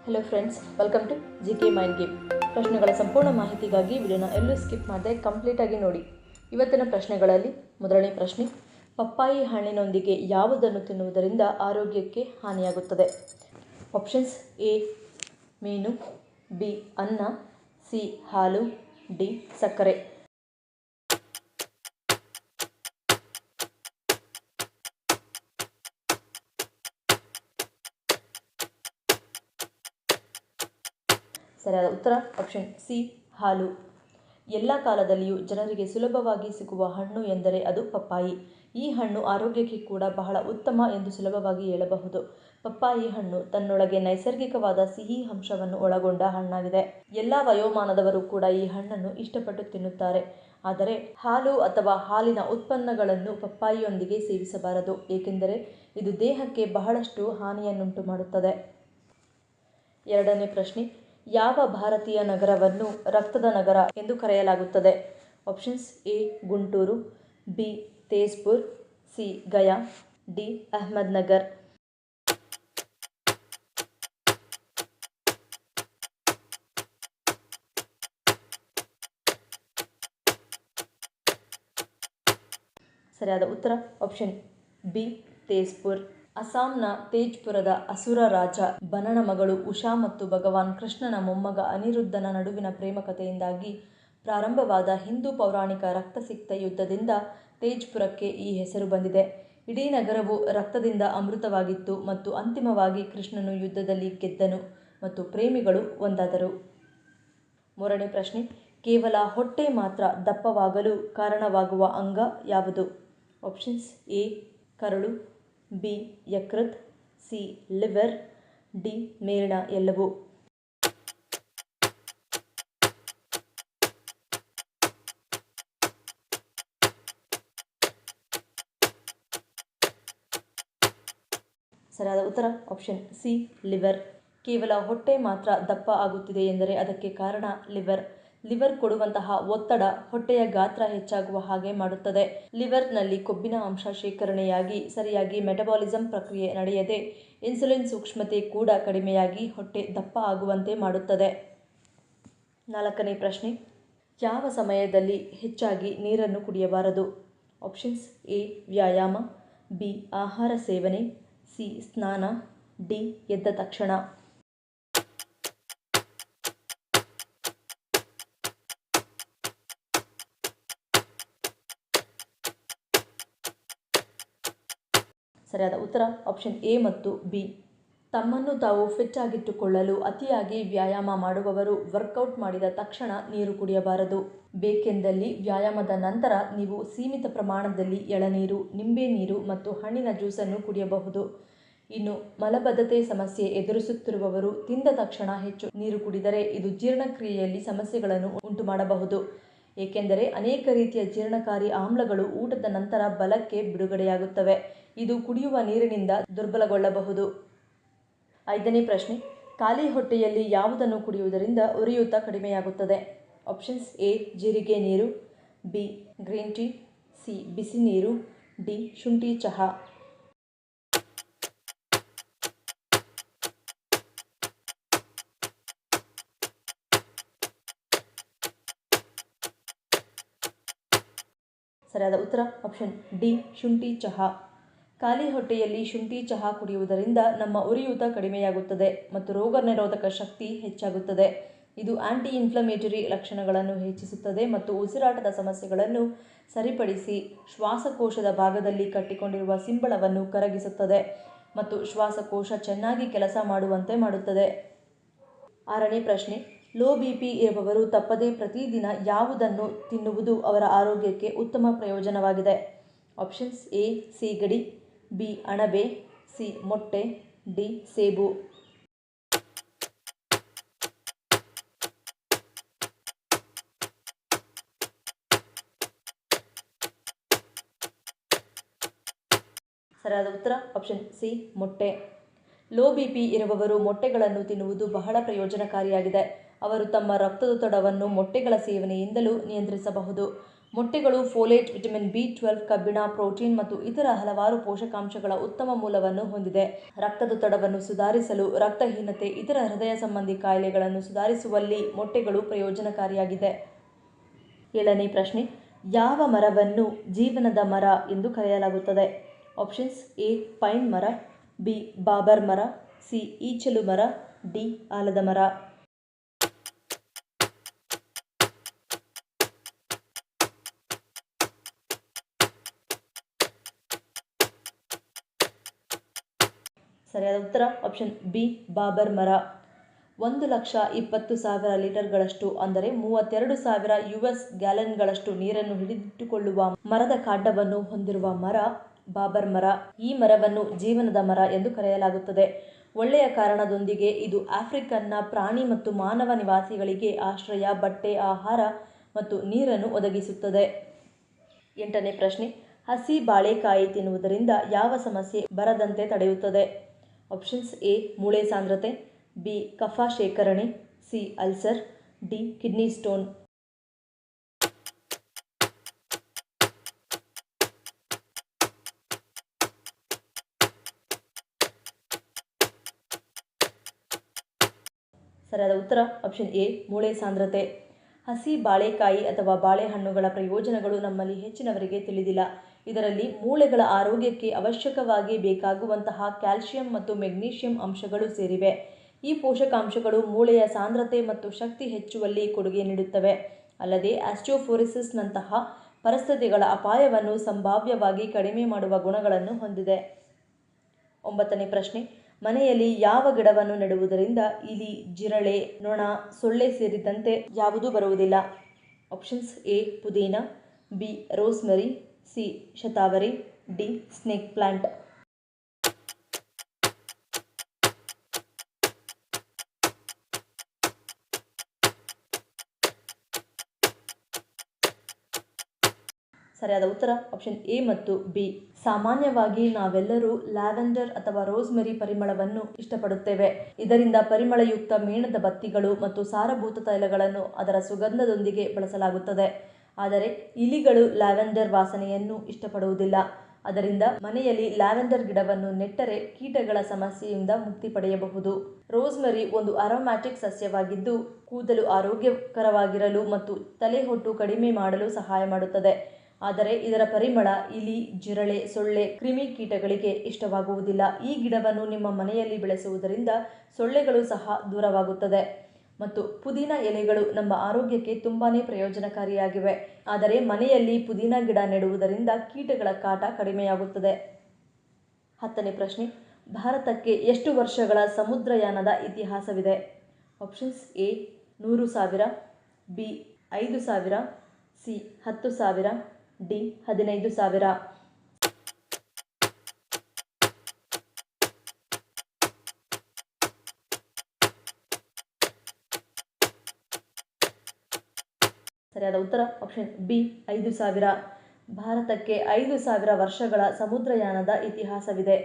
Hello friends, welcome to GK mind game. ಪ್ರಶ್ನೆಗಳ ಸಂಪೂರ್ಣ ಮಾಹಿತಿಗಾಗಿ ವಿಡಿಯೋನ ಎಲ್ಲೂ ಸ್ಕಿಪ್ ಮಾಡದೆ ಕಂಪ್ಲೀಟಾಗಿ ನೋಡಿ. ಇವತ್ತಿನ ಪ್ರಶ್ನೆಗಳಲ್ಲಿ ಮೊದಲನೇ ಪ್ರಶ್ನೆ, ಪಪ್ಪಾಯಿ ಹಣ್ಣಿನೊಂದಿಗೆ ಯಾವುದನ್ನು ತಿನ್ನುವುದರಿಂದ ಆರೋಗ್ಯಕ್ಕೆ ಹಾನಿಯಾಗುತ್ತದೆ? ಆಪ್ಷನ್ಸ್: ಎ ಮೀನು, ಬಿ ಅನ್ನ, ಸಿ ಹಾಲು, ಡಿ ಸಕ್ಕರೆ. ಸರಿಯಾದ ಉತ್ತರ ಆಪ್ಷನ್ ಸಿ ಹಾಲು. ಎಲ್ಲ ಕಾಲದಲ್ಲಿಯೂ ಜನರಿಗೆ ಸುಲಭವಾಗಿ ಸಿಗುವ ಹಣ್ಣು ಎಂದರೆ ಅದು ಪಪ್ಪಾಯಿ. ಈ ಹಣ್ಣು ಆರೋಗ್ಯಕ್ಕೆ ಕೂಡ ಬಹಳ ಉತ್ತಮ ಎಂದು ಸುಲಭವಾಗಿ ಹೇಳಬಹುದು. ಪಪ್ಪಾಯಿ ಹಣ್ಣು ತನ್ನೊಳಗೆ ನೈಸರ್ಗಿಕವಾದ ಸಿಹಿ ಅಂಶವನ್ನು ಒಳಗೊಂಡ ಹಣ್ಣಾಗಿದೆ. ಎಲ್ಲ ವಯೋಮಾನದವರು ಕೂಡ ಈ ಹಣ್ಣನ್ನು ಇಷ್ಟಪಟ್ಟು ತಿನ್ನುತ್ತಾರೆ. ಆದರೆ ಹಾಲು ಅಥವಾ ಹಾಲಿನ ಉತ್ಪನ್ನಗಳನ್ನು ಪಪ್ಪಾಯಿಯೊಂದಿಗೆ ಸೇವಿಸಬಾರದು, ಏಕೆಂದರೆ ಇದು ದೇಹಕ್ಕೆ ಬಹಳಷ್ಟು ಹಾನಿಯನ್ನುಂಟು ಮಾಡುತ್ತದೆ. ಎರಡನೇ ಪ್ರಶ್ನೆ, ಯಾವ ಭಾರತೀಯ ನಗರವನ್ನು ರಕ್ತದ ನಗರ ಎಂದು ಕರೆಯಲಾಗುತ್ತದೆ? Options: A Guntur, B Tezpur, C Gaya, D Ahmednagar. ಸರಿಯಾದ ಉತ್ತರ ಆಪ್ಷನ್ ಬಿ ತೇಜ್ಪುರ್. ಅಸ್ಸಾಂನ ತೇಜ್ಪುರದ ಅಸುರ ರಾಜ ಬನನ ಮಗಳು ಉಷಾ ಮತ್ತು ಭಗವಾನ್ ಕೃಷ್ಣನ ಮೊಮ್ಮಗ ಅನಿರುದ್ಧನ ನಡುವಿನ ಪ್ರೇಮ ಕಥೆಯಿಂದಾಗಿ ಪ್ರಾರಂಭವಾದ ಹಿಂದೂ ಪೌರಾಣಿಕ ರಕ್ತಸಿಕ್ತ ಯುದ್ಧದಿಂದ ತೇಜ್ಪುರಕ್ಕೆ ಈ ಹೆಸರು ಬಂದಿದೆ. ಇಡೀ ನಗರವು ರಕ್ತದಿಂದ ಅಮೃತವಾಗಿತ್ತು ಮತ್ತು ಅಂತಿಮವಾಗಿ ಕೃಷ್ಣನು ಯುದ್ಧದಲ್ಲಿ ಗೆದ್ದನು ಮತ್ತು ಪ್ರೇಮಿಗಳು ಒಂದಾದರು. ಮೂರನೇ ಪ್ರಶ್ನೆ, ಕೇವಲ ಹೊಟ್ಟೆ ಮಾತ್ರ ದಪ್ಪವಾಗಲು ಕಾರಣವಾಗುವ ಅಂಗ ಯಾವುದು? ಆಪ್ಷನ್ಸ್: ಎ ಕರಳು, ಬಿ ಯಕೃತ್, ಸಿ ಲಿವರ್, ಡಿ ಮೇಲಿನ ಎಲ್ಲವೂ. ಸರಿಯಾದ ಉತ್ತರ ಆಪ್ಷನ್ ಸಿ ಲಿವರ್. ಕೇವಲ ಹೊಟ್ಟೆ ಮಾತ್ರ ದಪ್ಪ ಆಗುತ್ತಿದೆ ಎಂದರೆ ಅದಕ್ಕೆ ಕಾರಣ ಲಿವರ್. ಲಿವರ್ ಕೊಡುವಂತಹ ಒತ್ತಡ ಹೊಟ್ಟೆಯ ಗಾತ್ರ ಹೆಚ್ಚಾಗುವ ಹಾಗೆ ಮಾಡುತ್ತದೆ. ಲಿವರ್ನಲ್ಲಿ ಕೊಬ್ಬಿನ ಅಂಶ ಶೇಖರಣೆಯಾಗಿ ಸರಿಯಾಗಿ ಮೆಟಬಾಲಿಸಂ ಪ್ರಕ್ರಿಯೆ ನಡೆಯದೆ ಇನ್ಸುಲಿನ್ ಸೂಕ್ಷ್ಮತೆ ಕೂಡ ಕಡಿಮೆಯಾಗಿ ಹೊಟ್ಟೆ ದಪ್ಪ ಆಗುವಂತೆ ಮಾಡುತ್ತದೆ. ನಾಲ್ಕನೇ ಪ್ರಶ್ನೆ, ಯಾವ ಸಮಯದಲ್ಲಿ ಹೆಚ್ಚಾಗಿ ನೀರನ್ನು ಕುಡಿಯಬಾರದು? ಆಪ್ಷನ್ಸ್: ಎ ವ್ಯಾಯಾಮ, ಬಿ ಆಹಾರ ಸೇವನೆ, ಸಿ ಸ್ನಾನ, ಡಿ ಎದ್ದ ತಕ್ಷಣ. ಸರಿಯಾದ ಉತ್ತರ ಆಪ್ಷನ್ ಎ ಮತ್ತು ಬಿ. ತಮ್ಮನ್ನು ತಾವು ಫಿಟ್ ಆಗಿಟ್ಟುಕೊಳ್ಳಲು ಅತಿಯಾಗಿ ವ್ಯಾಯಾಮ ಮಾಡುವವರು ವರ್ಕೌಟ್ ಮಾಡಿದ ತಕ್ಷಣ ನೀರು ಕುಡಿಯಬಾರದು. ಬೇಕೆಂದಲ್ಲಿ ವ್ಯಾಯಾಮದ ನಂತರ ನೀವು ಸೀಮಿತ ಪ್ರಮಾಣದಲ್ಲಿ ಎಳನೀರು, ನಿಂಬೆ ನೀರು ಮತ್ತು ಹಣ್ಣಿನ ಜ್ಯೂಸನ್ನು ಕುಡಿಯಬಹುದು. ಇನ್ನು ಮಲಬದ್ಧತೆ ಸಮಸ್ಯೆ ಎದುರಿಸುತ್ತಿರುವವರು ತಿಂದ ತಕ್ಷಣ ಹೆಚ್ಚು ನೀರು ಕುಡಿದರೆ ಇದು ಜೀರ್ಣಕ್ರಿಯೆಯಲ್ಲಿ ಸಮಸ್ಯೆಗಳನ್ನು ಉಂಟುಮಾಡಬಹುದು, ಏಕೆಂದರೆ ಅನೇಕ ರೀತಿಯ ಜೀರ್ಣಕಾರಿ ಆಮ್ಲಗಳು ಊಟದ ನಂತರ ಬಲಕ್ಕೆ ಬಿಡುಗಡೆಯಾಗುತ್ತವೆ. ಇದು ಕುಡಿಯುವ ನೀರಿನಿಂದ ದುರ್ಬಲಗೊಳ್ಳಬಹುದು. ಐದನೇ ಪ್ರಶ್ನೆ, ಖಾಲಿ ಹೊಟ್ಟೆಯಲ್ಲಿ ಯಾವುದನ್ನು ಕುಡಿಯುವುದರಿಂದ ಉರಿಯೂತ ಕಡಿಮೆಯಾಗುತ್ತದೆ? ಆಪ್ಷನ್ಸ್: ಎ ಜೀರಿಗೆ ನೀರು, ಬಿ ಗ್ರೀನ್ ಟೀ, ಸಿ ಬಿಸಿ ನೀರು, ಡಿ ಶುಂಠಿ ಚಹಾ. ಸರಿಯಾದ ಉತ್ತರ ಆಪ್ಷನ್ ಡಿ ಶುಂಠಿ ಚಹಾ. ಖಾಲಿ ಹೊಟ್ಟೆಯಲ್ಲಿ ಶುಂಠಿ ಚಹಾ ಕುಡಿಯುವುದರಿಂದ ನಮ್ಮ ಉರಿಯೂತ ಕಡಿಮೆಯಾಗುತ್ತದೆ ಮತ್ತು ರೋಗ ನಿರೋಧಕ ಶಕ್ತಿ ಹೆಚ್ಚಾಗುತ್ತದೆ. ಇದು ಆಂಟಿ ಇನ್ಫ್ಲಮೇಟರಿ ಲಕ್ಷಣಗಳನ್ನು ಹೆಚ್ಚಿಸುತ್ತದೆ ಮತ್ತು ಉಸಿರಾಟದ ಸಮಸ್ಯೆಗಳನ್ನು ಸರಿಪಡಿಸಿ ಶ್ವಾಸಕೋಶದ ಭಾಗದಲ್ಲಿ ಕಟ್ಟಿಕೊಂಡಿರುವ ಸಿಂಬಳವನ್ನು ಕರಗಿಸುತ್ತದೆ ಮತ್ತು ಶ್ವಾಸಕೋಶ ಚೆನ್ನಾಗಿ ಕೆಲಸ ಮಾಡುವಂತೆ ಮಾಡುತ್ತದೆ. ಆರನೇ ಪ್ರಶ್ನೆ, ಲೋ ಬಿಪಿ ಇರುವವರು ತಪ್ಪದೇ ಪ್ರತಿದಿನ ಯಾವುದನ್ನು ತಿನ್ನುವುದು ಅವರ ಆರೋಗ್ಯಕ್ಕೆ ಉತ್ತಮ ಪ್ರಯೋಜನವಾಗಿದೆ? ಆಪ್ಷನ್ಸ್: ಎ ಸೀಗಡಿ, ಬಿ ಅಣಬೆ, ಸಿ ಮೊಟ್ಟೆ, ಡಿ ಸೇಬು. ಸರಿಯಾದ ಉತ್ತರ ಆಪ್ಷನ್ ಸಿ ಮೊಟ್ಟೆ. ಲೋ ಬಿಪಿ ಇರುವವರು ಮೊಟ್ಟೆಗಳನ್ನು ತಿನ್ನುವುದು ಬಹಳ ಪ್ರಯೋಜನಕಾರಿಯಾಗಿದೆ. ಅವರು ತಮ್ಮ ರಕ್ತದೊತ್ತಡವನ್ನು ಮೊಟ್ಟೆಗಳ ಸೇವನೆಯಿಂದಲೂ ನಿಯಂತ್ರಿಸಬಹುದು. ಮೊಟ್ಟೆಗಳು ಫೋಲೇಟ್, ವಿಟಮಿನ್ B12, ಕಬ್ಬಿಣ, ಪ್ರೋಟೀನ್ ಮತ್ತು ಇತರ ಹಲವಾರು ಪೋಷಕಾಂಶಗಳ ಉತ್ತಮ ಮೂಲವನ್ನು ಹೊಂದಿದೆ. ರಕ್ತದೊತ್ತಡವನ್ನು ಸುಧಾರಿಸಲು, ರಕ್ತಹೀನತೆ, ಇತರ ಹೃದಯ ಸಂಬಂಧಿ ಕಾಯಿಲೆಗಳನ್ನು ಸುಧಾರಿಸುವಲ್ಲಿ ಮೊಟ್ಟೆಗಳು ಪ್ರಯೋಜನಕಾರಿಯಾಗಿದೆ. 7ನೇ ಪ್ರಶ್ನೆ, ಯಾವ ಮರವನ್ನು ಜೀವನದ ಮರ ಎಂದು ಕರೆಯಲಾಗುತ್ತದೆ? ಆಪ್ಷನ್ಸ್ ಎ ಪೈನ್ ಮರ, ಬಿ ಬಾಬರ್ ಮರ, ಸಿ ಈಚಲು ಮರ, ಡಿ ಆಲದ ಮರ. ಸರಿಯಾದ ಉತ್ತರ ಆಪ್ಷನ್ ಬಿ ಬಾಬರ್ ಮರ. 1,20,000 ಲೀಟರ್ಗಳಷ್ಟು ಅಂದರೆ 32,000 US ಗ್ಯಾಲನ್ಗಳಷ್ಟು ನೀರನ್ನು ಹಿಡಿದಿಟ್ಟುಕೊಳ್ಳುವ ಮರದ ಕಾಂಡವನ್ನು ಹೊಂದಿರುವ ಮರ ಬಾಬರ್ ಮರ. ಈ ಮರವನ್ನು ಜೀವನದ ಮರ ಎಂದು ಕರೆಯಲಾಗುತ್ತದೆ. ಒಳ್ಳೆಯ ಕಾರಣದೊಂದಿಗೆ ಇದು ಆಫ್ರಿಕನ್ನ ಪ್ರಾಣಿ ಮತ್ತು ಮಾನವ ನಿವಾಸಿಗಳಿಗೆ ಆಶ್ರಯ, ಬಟ್ಟೆ, ಆಹಾರ ಮತ್ತು ನೀರನ್ನು ಒದಗಿಸುತ್ತದೆ. 8ನೇ ಪ್ರಶ್ನೆ, ಹಸಿ ಬಾಳೆಕಾಯಿ ತಿನ್ನುವುದರಿಂದ ಯಾವ ಸಮಸ್ಯೆ ಬರದಂತೆ ತಡೆಯುತ್ತದೆ? ಆಪ್ಷನ್ಸ್ ಎ ಮೂಳೆ ಸಾಂದ್ರತೆ, ಬಿ ಕಫ ಶೇಖರಣೆ, C ulcer, D kidney stone. ಸರಿಯಾದ ಉತ್ತರ ಆಪ್ಷನ್ ಎ ಮೂಳೆ ಸಾಂದ್ರತೆ. ಹಸಿ ಬಾಳೆಕಾಯಿ ಅಥವಾ ಬಾಳೆಹಣ್ಣುಗಳ ಪ್ರಯೋಜನಗಳು ನಮ್ಮಲ್ಲಿ ಹೆಚ್ಚಿನವರಿಗೆ ತಿಳಿದಿಲ್ಲ. ಇದರಲ್ಲಿ ಮೂಳೆಗಳ ಆರೋಗ್ಯಕ್ಕೆ ಅವಶ್ಯಕವಾಗಿ ಬೇಕಾಗುವಂತಹ ಕ್ಯಾಲ್ಸಿಯಂ ಮತ್ತು ಮೆಗ್ನೀಷಿಯಂ ಅಂಶಗಳು ಸೇರಿವೆ. ಈ ಪೋಷಕಾಂಶಗಳು ಮೂಳೆಯ ಸಾಂದ್ರತೆ ಮತ್ತು ಶಕ್ತಿ ಹೆಚ್ಚುವಲ್ಲಿ ಕೊಡುಗೆ ನೀಡುತ್ತವೆ. ಅಲ್ಲದೆ ಆಸ್ಟಿಯೋಪೊರೋಸಿಸ್ನಂತಹ ಪರಿಸ್ಥಿತಿಗಳ ಅಪಾಯವನ್ನು ಸಂಭಾವ್ಯವಾಗಿ ಕಡಿಮೆ ಮಾಡುವ ಗುಣಗಳನ್ನು ಹೊಂದಿದೆ. 9ನೇ ಪ್ರಶ್ನೆ, ಮನೆಯಲ್ಲಿ ಯಾವ ಗಿಡವನ್ನು ನೆಡುವುದರಿಂದ ಇಲಿ, ಜಿರಳೆ, ನೊಣ, ಸೊಳ್ಳೆ ಸೇರಿದಂತೆ ಯಾವುದೂ ಬರುವುದಿಲ್ಲ? ಆಪ್ಷನ್ಸ್ ಎ ಪುದೀನ, ಬಿ ರೋಸ್ಮೆರಿ, ಸಿ ಶತಾವರಿ, ಡಿ ಸ್ನೇಕ್ ಪ್ಲಾಂಟ್. ಸರಿಯಾದ ಉತ್ತರ ಆಪ್ಷನ್ ಎ ಮತ್ತು ಬಿ. ಸಾಮಾನ್ಯವಾಗಿ ನಾವೆಲ್ಲರೂ ಲ್ಯಾವೆಂಡರ್ ಅಥವಾ ರೋಸ್ಮೆರಿ ಪರಿಮಳವನ್ನು ಇಷ್ಟಪಡುತ್ತೇವೆ. ಇದರಿಂದ ಪರಿಮಳಯುಕ್ತ ಮೇಣದ ಬತ್ತಿಗಳು ಮತ್ತು ಸಾರಭೂತ ತೈಲಗಳನ್ನು ಅದರ ಸುಗಂಧದೊಂದಿಗೆ ಬಳಸಲಾಗುತ್ತದೆ. ಆದರೆ ಇಲಿಗಳು ಲ್ಯಾವೆಂಡರ್ ವಾಸನೆಯನ್ನು ಇಷ್ಟಪಡುವುದಿಲ್ಲ. ಅದರಿಂದ ಮನೆಯಲ್ಲಿ ಲ್ಯಾವೆಂಡರ್ ಗಿಡವನ್ನು ನೆಟ್ಟರೆ ಕೀಟಗಳ ಸಮಸ್ಯೆಯಿಂದ ಮುಕ್ತಿ ಪಡೆಯಬಹುದು. ರೋಸ್ಮೆರಿ ಒಂದು ಅರೋಮ್ಯಾಟಿಕ್ ಸಸ್ಯವಾಗಿದ್ದು ಕೂದಲು ಆರೋಗ್ಯಕರವಾಗಿರಲು ಮತ್ತು ತಲೆಹೊಟ್ಟು ಕಡಿಮೆ ಮಾಡಲು ಸಹಾಯ ಮಾಡುತ್ತದೆ. ಆದರೆ ಇದರ ಪರಿಮಳ ಇಲಿ, ಜಿರಳೆ, ಸೊಳ್ಳೆ, ಕ್ರಿಮಿಕೀಟಗಳಿಗೆ ಇಷ್ಟವಾಗುವುದಿಲ್ಲ. ಈ ಗಿಡವನ್ನು ನಿಮ್ಮ ಮನೆಯಲ್ಲಿ ಬೆಳೆಸುವುದರಿಂದ ಸೊಳ್ಳೆಗಳು ಸಹ ದೂರವಾಗುತ್ತದೆ. ಮತ್ತು ಪುದೀನ ಎಲೆಗಳು ನಮ್ಮ ಆರೋಗ್ಯಕ್ಕೆ ತುಂಬಾನೇ ಪ್ರಯೋಜನಕಾರಿಯಾಗಿವೆ. ಆದರೆ ಮನೆಯಲ್ಲಿ ಪುದೀನ ಗಿಡ ನೆಡುವುದರಿಂದ ಕೀಟಗಳ ಕಾಟ ಕಡಿಮೆಯಾಗುತ್ತದೆ. 10ನೇ ಪ್ರಶ್ನೆ, ಭಾರತಕ್ಕೆ ಎಷ್ಟು ವರ್ಷಗಳ ಸಮುದ್ರಯಾನದ ಇತಿಹಾಸವಿದೆ? Options A 100,000, B 5,000, C 10,000, D 15,000. ಸರಿಯಾದ ಉತ್ತರ ಆಪ್ಷನ್ ಬಿ 5,000. ಭಾರತಕ್ಕೆ 5,000 ವರ್ಷಗಳ ಸಮುದ್ರಯಾನದ ಇತಿಹಾಸವಿದೆ.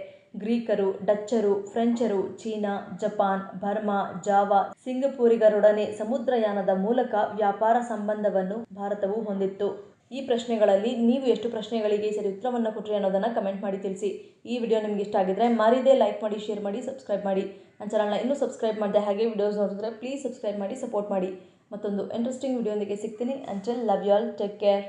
ಗ್ರೀಕರು, ಡಚ್ಚರು, ಫ್ರೆಂಚರು, ಚೀನಾ, ಜಪಾನ್, ಬರ್ಮಾ, ಜಾವಾ, ಸಿಂಗಪೂರಿಗರೊಡನೆ ಸಮುದ್ರಯಾನದ ಮೂಲಕ ವ್ಯಾಪಾರ ಸಂಬಂಧವನ್ನು ಭಾರತವು ಹೊಂದಿತ್ತು. ಈ ಪ್ರಶ್ನೆಗಳಲ್ಲಿ ನೀವು ಎಷ್ಟು ಪ್ರಶ್ನೆಗಳಿಗೆ ಸರಿ ಉತ್ತರವನ್ನು ಕೊಟ್ಟರೆ ಅನ್ನೋದನ್ನು ಕಮೆಂಟ್ ಮಾಡಿ ತಿಳಿಸಿ. ಈ ವಿಡಿಯೋ ನಿಮಗೆ ಇಷ್ಟ ಆಗಿದ್ರೆ ಮರಿದೇ ಲೈಕ್ ಮಾಡಿ, ಶೇರ್ ಮಾಡಿ, ಸಬ್ಸ್ಕ್ರೈಬ್ ಮಾಡಿ. ನನ್ನ ಚಾನಲ್ನ ಇನ್ನೂ ಸಬ್ಸ್ಕ್ರೈಬ್ ಮಾಡಿದೆ ಹಾಗೆ ವಿಡಿಯೋಸ್ ನೋಡಿದ್ರೆ ಪ್ಲೀಸ್ ಸಬ್ಸ್ಕ್ರೈಬ್ ಮಾಡಿ, ಸಪೋರ್ಟ್ ಮಾಡಿ. ಮತ್ತೊಂದು ಇಂಟ್ರೆಸ್ಟಿಂಗ್ ವಿಡಿಯೋದೊಂದಿಗೆ ಸಿಗ್ತೀನಿ. Until love you all, take care.